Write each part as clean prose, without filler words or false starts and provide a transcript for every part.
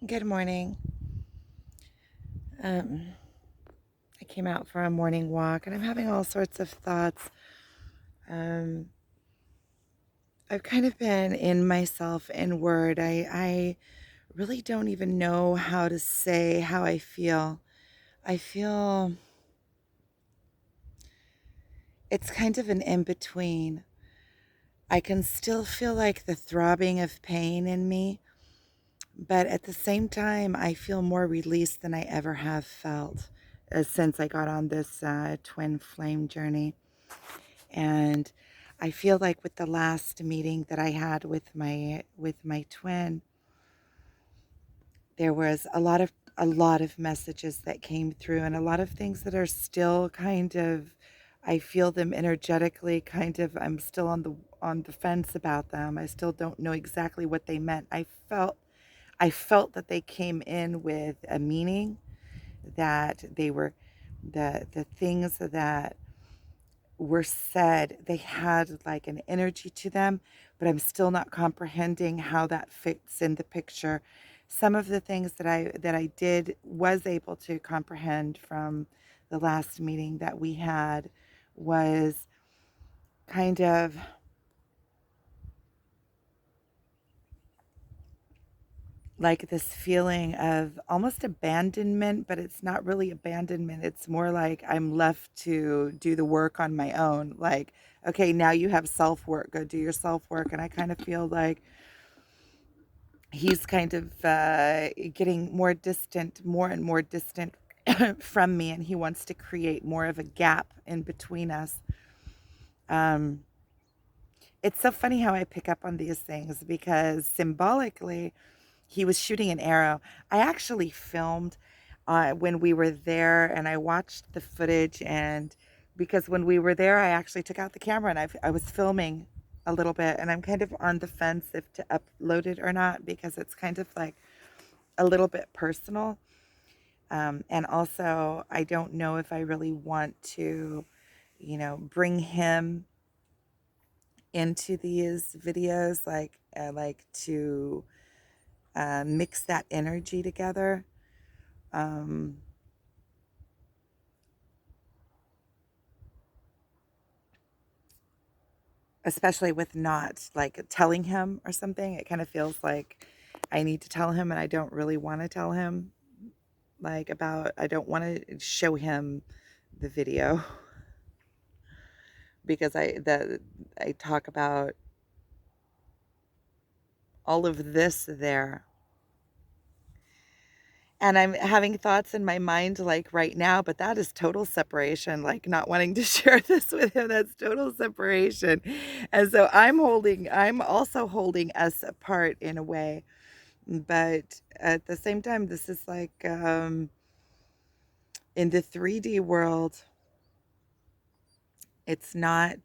Good morning. Um, I came out for a morning walk and I'm having all sorts of thoughts. Um, I've kind of been in myself in word. I really don't even know how to say how I feel. I feel it's kind of an in between. I can still feel like the throbbing of pain in me, but at the same time, I feel more released than I ever have felt since I got on this twin flame journey. And I feel like with the last meeting that I had with my twin, there was a lot of messages that came through and a lot of things that are still kind of, I feel them energetically, kind of, I'm still on the fence about them. I still don't know exactly what they meant. I felt that they came in with a meaning, that they were the things that were said, they had like an energy to them, but I'm still not comprehending how that fits in the picture. Some of the things that I did was able to comprehend from the last meeting that we had was kind of like this feeling of almost abandonment, but it's not really abandonment. It's more like I'm left to do the work on my own. Like, okay, now you have self work, go do your self work. And I kind of feel like he's kind of getting more distant, more and more distant from me, and he wants to create more of a gap in between us. Um, it's so funny how I pick up on these things because symbolically, he was shooting an arrow. I actually filmed when we were there and I watched the footage. And because when we were there, I actually took out the camera and I was filming a little bit. And I'm kind of on the fence if to upload it or not because it's kind of like a little bit personal. And also, I don't know if I really want to, bring him into these videos, like to mix that energy together. Um, Especially with not like telling him or something. It kind of feels like I need to tell him and I don't really want to tell him like about, I don't want to show him the video because I talk about all of this there. And I'm having thoughts in my mind like right now, but that is total separation, like not wanting to share this with him. That's total separation. And so I'm also holding us apart in a way. But at the same time, this is like in the 3D world, it's not.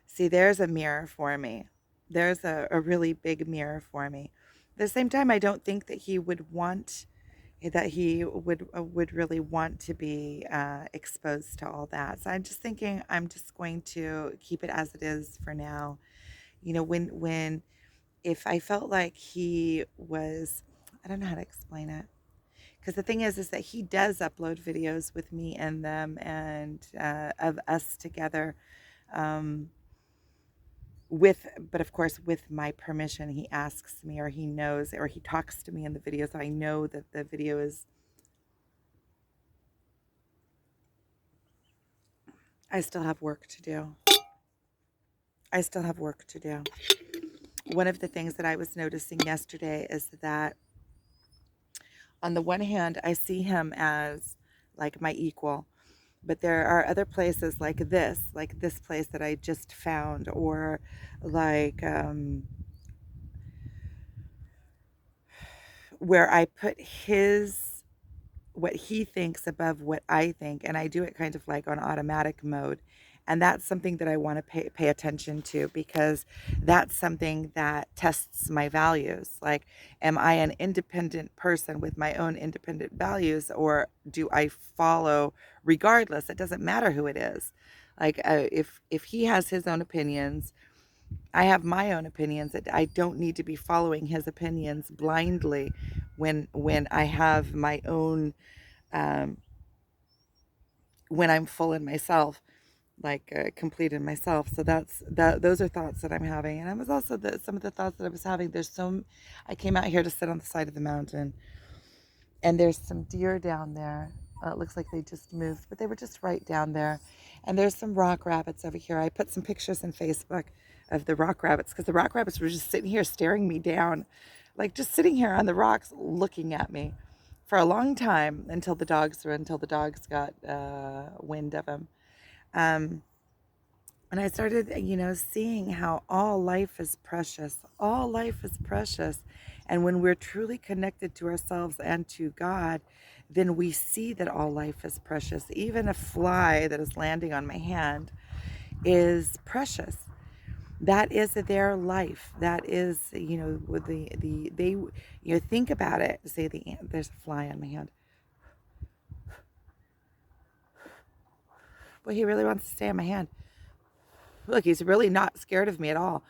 See, there's a mirror for me. There's a really big mirror for me. At the same time, I don't think that he would really want to be exposed to all that. So I'm just thinking I'm just going to keep it as it is for now. When if I felt like he was, I don't know how to explain it. Because the thing is that he does upload videos with me in them and of us together. Um, but of course, with my permission, he asks me or he knows or he talks to me in the video. So I know that the video is, I still have work to do. I still have work to do. One of the things that I was noticing yesterday is that on the one hand, I see him as like my equal. But there are other places like this place that I just found, or like where I put what he thinks above what I think, and I do it kind of like on automatic mode. And that's something that I want to pay attention to, because that's something that tests my values. Like, am I an independent person with my own independent values, or do I follow regardless? It doesn't matter who it is. Like, if he has his own opinions, I have my own opinions. That I don't need to be following his opinions blindly when I have my own, um, when I'm full in myself, like, complete in myself. So those are thoughts that I'm having. And I was also, some of the thoughts that I was having, I came out here to sit on the side of the mountain, and there's some deer down there. It looks like they just moved, but they were just right down there. And there's some rock rabbits over here. I put some pictures in Facebook of the rock rabbits, because the rock rabbits were just sitting here staring me down, like just sitting here on the rocks looking at me for a long time, until the dogs got wind of them. Um, and I started, seeing how all life is precious. All life is precious. And when we're truly connected to ourselves and to God, then we see that all life is precious. Even a fly that is landing on my hand is precious. That is their life. That is, with they, think about it. Say there's a fly on my hand. Well, he really wants to stay on my hand. Look, he's really not scared of me at all.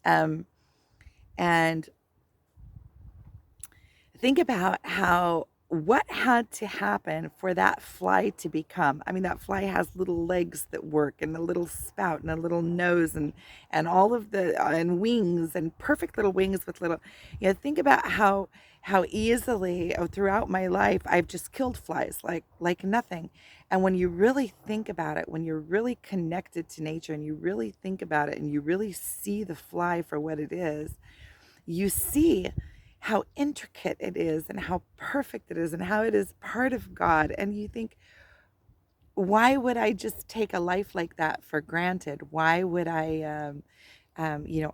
Um, and think about what had to happen for that fly to become. I mean, that fly has little legs that work, and a little spout, and a little nose, and all of the and wings, and perfect little wings with little. Think about how easily, throughout my life, I've just killed flies like nothing. And when you really think about it, when you're really connected to nature, and you really think about it, and you really see the fly for what it is, you see how intricate it is, and how perfect it is, and how it is part of God. And you think, why would I just take a life like that for granted? Why would I,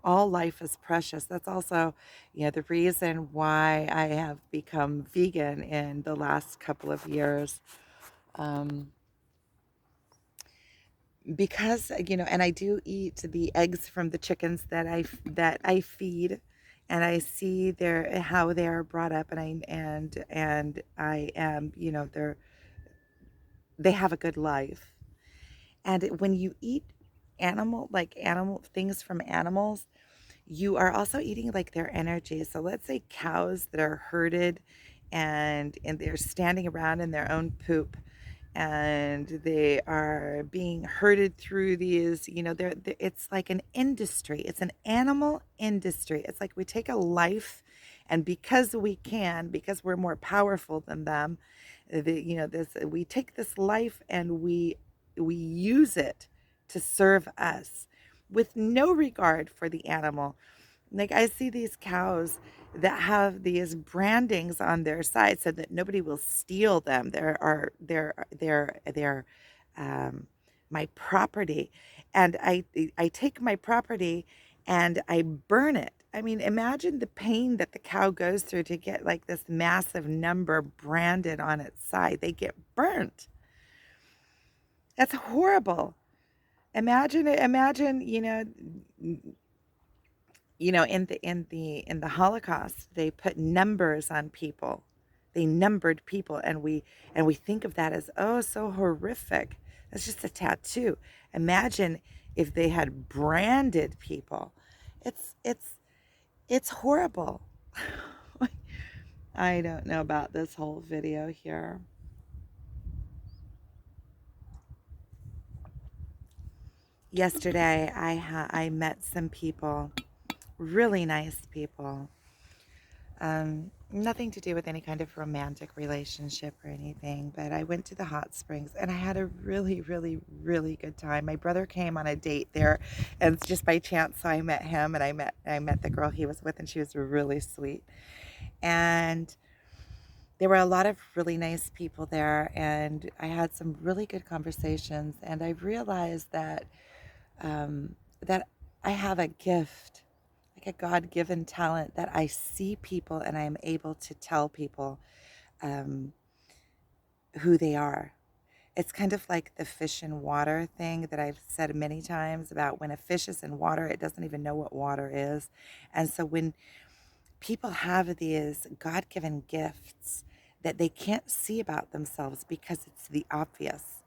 all life is precious. That's also, the reason why I have become vegan in the last couple of years. Um, because, and I do eat the eggs from the chickens that I feed, and I see how they're brought up, and I am, they have a good life. And when you eat animal things from animals, you are also eating like their energy. So let's say cows that are herded, and they're standing around in their own poop, and they are being herded through these, it's like an industry. It's an animal industry. It's like we take a life, and because we're more powerful than them, we take this life, and we use it to serve us, with no regard for the animal. Like, I see these cows that have these brandings on their side so that nobody will steal them. They're um, my property, and I take my property and I burn it. I mean, imagine the pain that the cow goes through to get like this massive number branded on its side. They get burnt. That's horrible. Imagine, in the Holocaust, they put numbers on people. They numbered people, and we think of that as, oh, so horrific. That's just a tattoo. Imagine if they had branded people. It's horrible. I don't know about this whole video here. Yesterday, I met some people, really nice people. Nothing to do with any kind of romantic relationship or anything, but I went to the hot springs, and I had a really, really, really good time. My brother came on a date there, and just by chance, so I met him, and I met the girl he was with, and she was really sweet. And there were a lot of really nice people there, and I had some really good conversations, and I realized that I have a gift, like a God-given talent, that I see people, and I am able to tell people um, who they are. It's kind of like the fish in water thing that I've said many times about when a fish is in water, it doesn't even know what water is. And so when people have these God given gifts that they can't see about themselves because it's the obvious,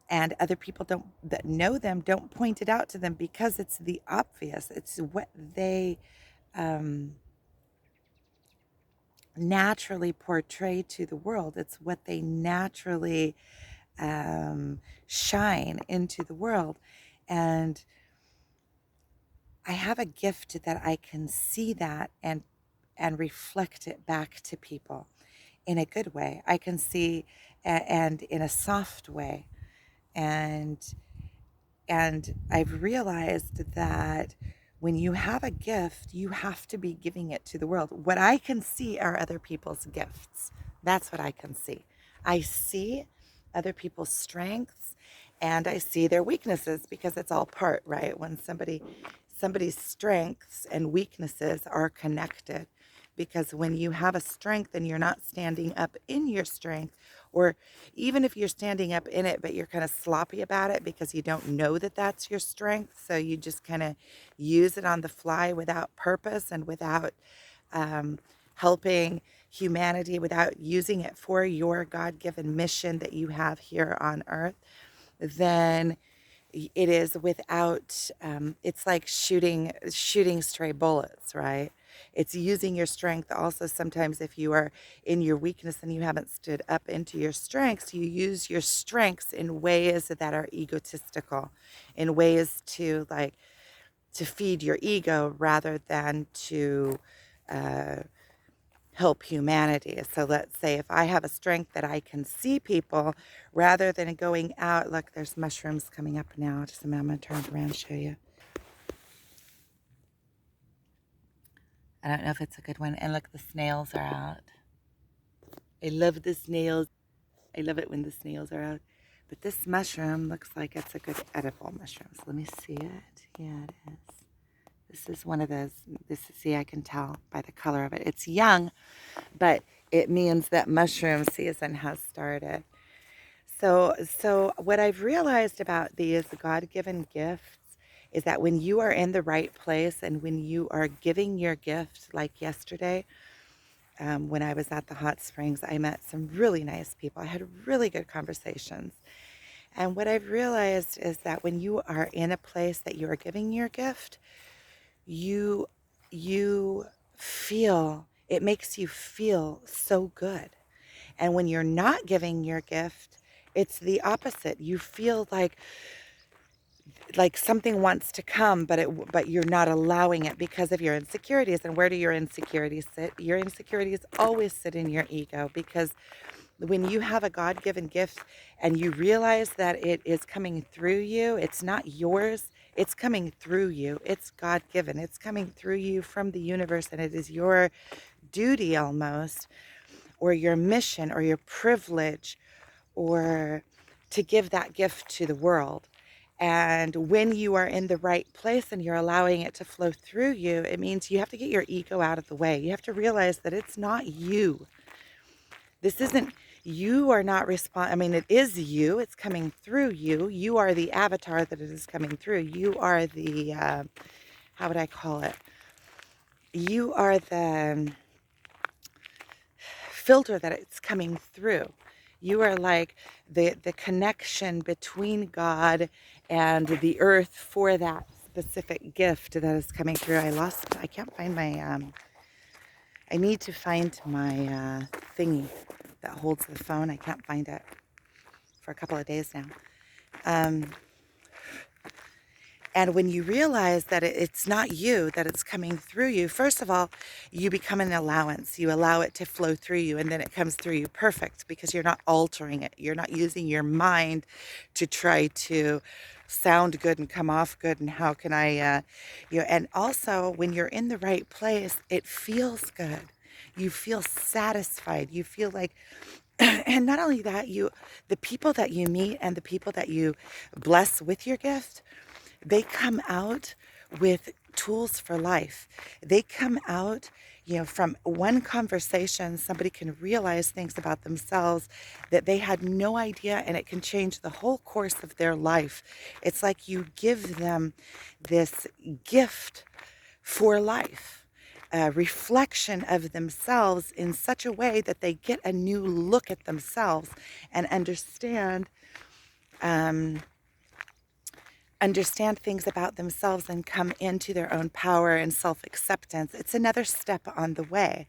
and other people don't that know them don't point it out to them because it's the obvious. It's what they um, naturally portray to the world. It's what they naturally shine into the world. And I have a gift that I can see that and reflect it back to people in a good way. I can see and in a soft way. And I've realized that when you have a gift, you have to be giving it to the world. What I can see are other people's gifts. That's what I can see. I see other people's strengths and I see their weaknesses because it's all part, right? When somebody's strengths and weaknesses are connected, because when you have a strength and you're not standing up in your strength, or even if you're standing up in it but you're kind of sloppy about it because you don't know that that's your strength, so you just kind of use it on the fly without purpose and without um, helping humanity, without using it for your God-given mission that you have here on earth, then it is without it's like shooting stray bullets, right? It's using your strength. Also, sometimes if you are in your weakness and you haven't stood up into your strengths, you use your strengths in ways that are egotistical, in ways to like to feed your ego rather than to uh, help humanity. So let's say if I have a strength that I can see people rather than going out, look, there's mushrooms coming up now. Just a minute, I'm going to turn it around and show you. I don't know if it's a good one. And look, the snails are out. I love the snails. I love it when the snails are out. But this mushroom looks like it's a good edible mushroom. So let me see it. Yeah, it is. This is one of those. See, I can tell by the color of it. It's young, but it means that mushroom season has started. So what I've realized about these God-given gifts is that when you are in the right place and when you are giving your gift, like yesterday, when I was at the hot springs, I met some really nice people. I had really good conversations. And what I've realized is that when you are in a place that you are giving your gift, you you feel it makes you feel so good. And when you're not giving your gift, it's the opposite. You feel like something wants to come, but you're not allowing it because of your insecurities. And where do your insecurities sit? Your insecurities always sit in your ego, because when you have a God-given gift and you realize that it is coming through you, it's not yours, it's coming through you. It's God-given. It's coming through you from the universe, and it is your duty almost, or your mission, or your privilege, or to give that gift to the world. And when you are in the right place and you're allowing it to flow through you, it means you have to get your ego out of the way. You have to realize that it's not you. This isn't, you are not I mean, it is you, it's coming through you. You are the avatar that it is coming through. You are the, how would I call it? You are the filter that it's coming through. You are like the connection between God and the earth for that specific gift that is coming through. I can't find my, I need to find my thingy that holds the phone. I can't find it for a couple of days now. Um, And when you realize that it's not you, that it's coming through you, first of all, you become an allowance. You allow it to flow through you, and then it comes through you perfect because you're not altering it. You're not using your mind to try to sound good and come off good. And how can and also when you're in the right place, it feels good. You feel satisfied. You feel like, and not only that, the people that you meet and the people that you bless with your gift, they come out with tools for life. They come out from one conversation, somebody can realize things about themselves that they had no idea, and it can change the whole course of their life. It's like you give them this gift for life, a reflection of themselves in such a way that they get a new look at themselves and um, understand things about themselves and come into their own power and self-acceptance. It's another step on the way.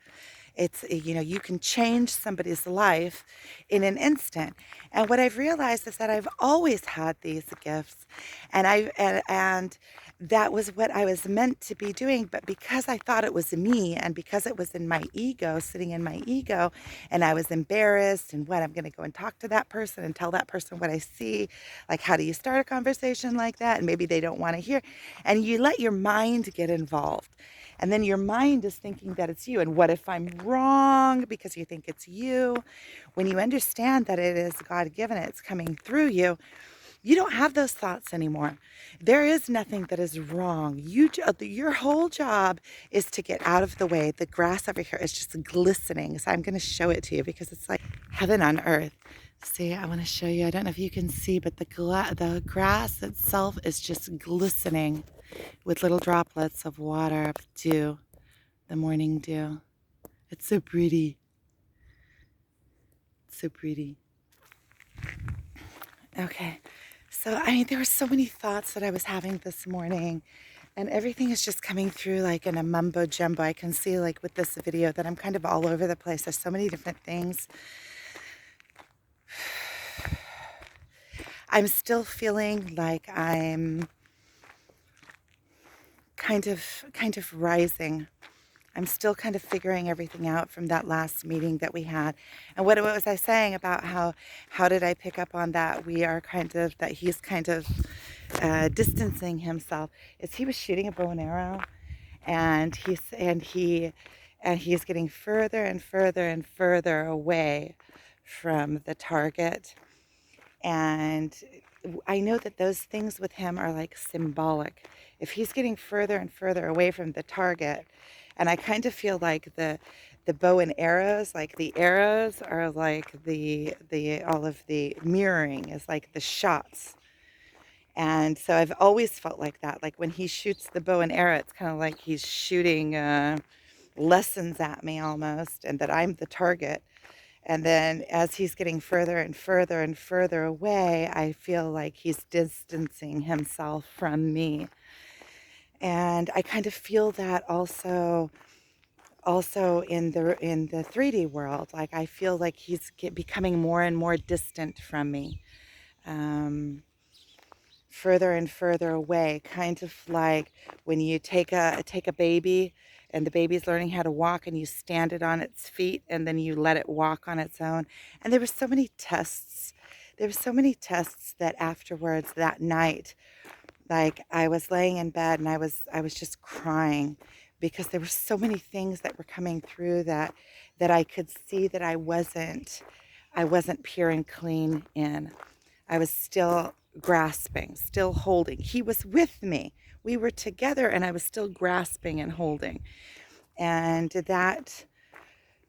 You can change somebody's life in an instant. And what I've realized is that I've always had these gifts, and that was what I was meant to be doing. But because I thought it was me, and because it was in my ego, sitting in my ego, and I was embarrassed, and what I'm going to go and talk to that person and tell that person what I see. Like, how do you start a conversation like that? And maybe they don't want to hear. And you let your mind get involved. And then your mind is thinking that it's you. And what if I'm wrong because you think it's you? When you understand that it is God given, it's coming through you, you don't have those thoughts anymore. There is nothing that is wrong. Your whole job is to get out of the way. The grass over here is just glistening. So I'm going to show it to you because it's like heaven on earth. See, I want to show you. I don't know if you can see, but the grass itself is just glistening with little droplets of water, of dew, the morning dew. It's so pretty. It's so pretty. Okay. So, there were so many thoughts that I was having this morning, and everything is just coming through like in a mumbo jumbo. I can see, like, with this video that I'm kind of all over the place. There's so many different things. I'm still feeling like I'm kind of rising. I'm still kind of figuring everything out from that last meeting that we had. And what was I saying about how did I pick up on that? That he's kind of distancing himself. Is he was shooting a bow and arrow, and he's getting further and further and further away from the target. And I know that those things with him are like symbolic. If he's getting further and further away from the target, and I kind of feel like the bow and arrows, like the arrows are like the all of the mirroring is like the shots. And so I've always felt like that. Like when he shoots the bow and arrow, it's kind of like he's shooting lessons at me almost, and that I'm the target. And then as he's getting further and further and further away, I feel like he's distancing himself from me. And I kind of feel that also in the 3D world. Like I feel like he's becoming more and more distant from me. Further and further away, kind of like when you take a baby and the baby's learning how to walk and you stand it on its feet and then you let it walk on its own. And there were so many tests. There were so many tests that afterwards that night, like I was laying in bed and I was just crying because there were so many things that were coming through that I could see that I wasn't pure and clean in. I was still grasping, still holding. He was with me. We were together and I was still grasping and holding. And that,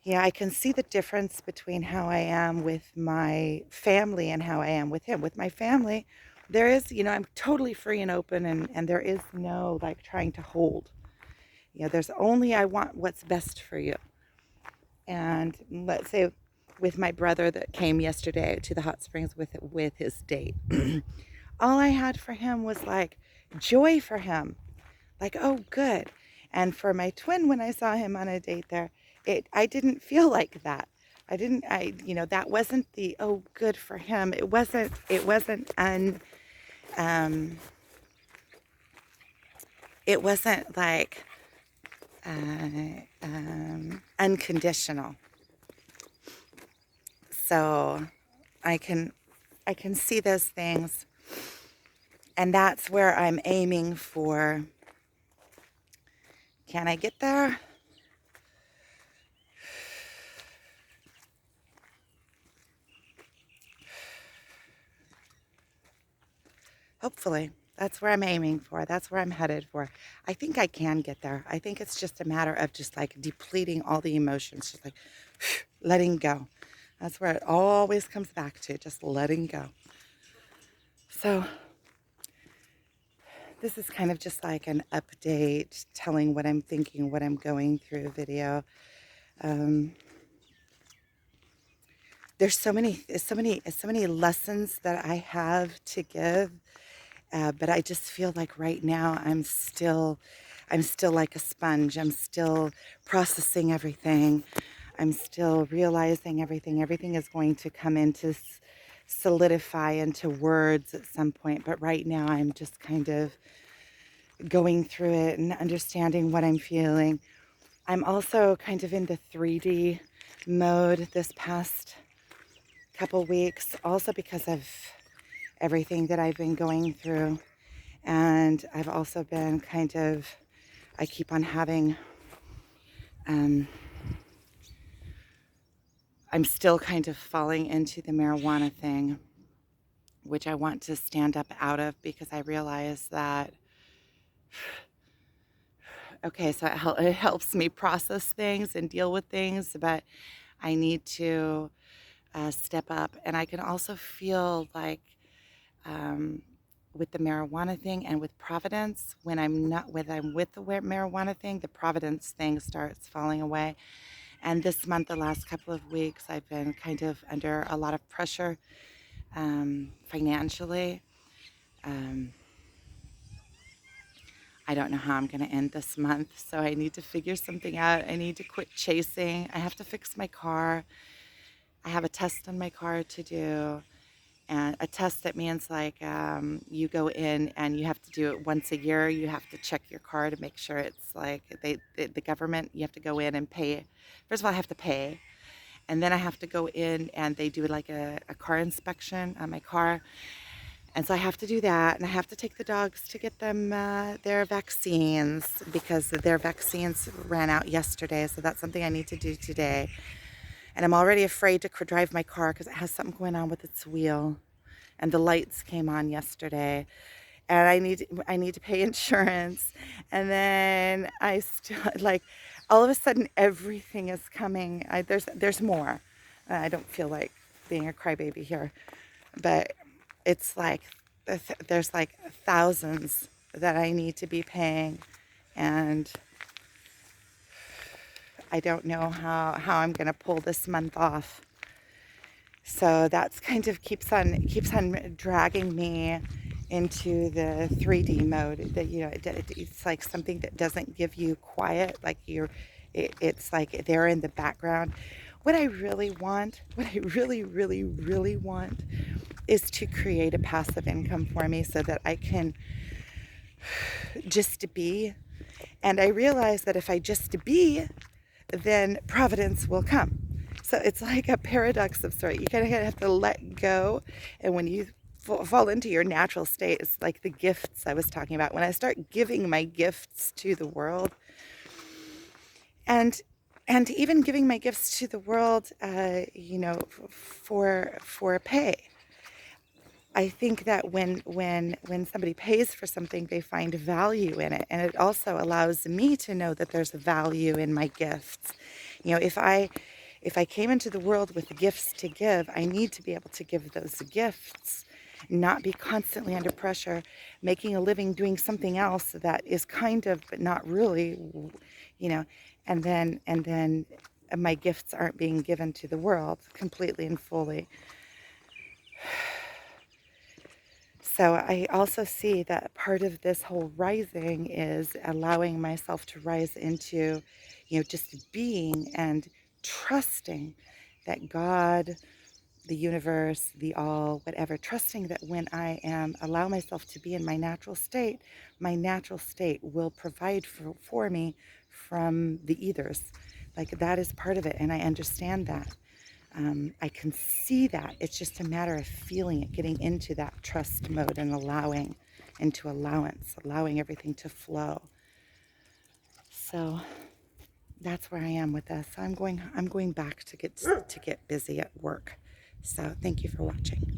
yeah, I can see the difference between how I am with my family and how I am with him. With my family, there is, I'm totally free and open, and there is no like trying to hold. There's only I want what's best for you. And let's say with my brother that came yesterday to the hot springs with his date. All I had for him was like joy for him. Like, oh, good. And for my twin, when I saw him on a date there, I didn't feel like that. That wasn't the, oh, good for him. Um, it wasn't like, unconditional. So I can see those things, and that's where I'm aiming for. Can I get there? Hopefully. That's where I'm aiming for. That's where I'm headed for. I think I can get there. I think it's just a matter of just like depleting all the emotions, just like letting go. That's where it always comes back to, just letting go. So this is kind of just like an update, telling what I'm thinking, what I'm going through video. Um, there's so many lessons that I have to give, but I just feel like right now I'm still like a sponge. I'm still processing everything. I'm still realizing everything. Everything is going to come into solidify into words at some point. But right now, I'm just kind of going through it and understanding what I'm feeling. I'm also kind of in the 3D mode this past couple weeks, also because of everything that I've been going through. And I've also been I keep on having, um, I'm still kind of falling into the marijuana thing, which I want to stand up out of because I realize that, okay, so it helps me process things and deal with things, but I need to step up. And I can also feel like, um, with the marijuana thing and with Providence, when I'm with the marijuana thing, the Providence thing starts falling away. And this month, the last couple of weeks, I've been kind of under a lot of pressure, financially. Um, I don't know how I'm going to end this month, so I need to figure something out. I need to quit chasing. I have to fix my car. I have a test on my car to do, and a test that means like, you go in and you have to do it once a year. You have to check your car to make sure it's like the government. You have to go in and pay. First of all, I have to pay, and then I have to go in and they do like a car inspection on my car. And so I have to do that, and I have to take the dogs to get them their vaccines because their vaccines ran out yesterday. So that's something I need to do today. And I'm already afraid to drive my car because it has something going on with its wheel. And the lights came on yesterday, and I need to pay insurance. And then I still like all of a sudden everything is coming. There's more. I don't feel like being a crybaby here, but it's like there's like thousands that I need to be paying, and I don't know how I'm gonna pull this month off. So that's kind of keeps on dragging me into the 3D mode. That it's like something that doesn't give you quiet. Like it's like they're in the background. What I really want, what I really, really, really want, is to create a passive income for me so that I can just be. And I realize that if I just be, then providence will come. So it's like a paradox of sort. You kind of have to let go. And when you fall into your natural state, it's like the gifts I was talking about. When I start giving my gifts to the world, and even giving my gifts to the world, for pay. I think that when somebody pays for something, they find value in it, and it also allows me to know that there's value in my gifts. If I came into the world with gifts to give, I need to be able to give those gifts, not be constantly under pressure, making a living doing something else that is kind of but not really, you know, and then my gifts aren't being given to the world completely and fully. So I also see that part of this whole rising is allowing myself to rise into, just being and trusting that God, the universe, the all, whatever, trusting that when I allow myself to be in my natural state will provide for me from the ethers. Like that is part of it. And I understand that. I can see that. It's just a matter of feeling it, getting into that trust mode and allowing into allowance, allowing everything to flow. So that's where I am with this. I'm going back to get busy at work. So thank you for watching.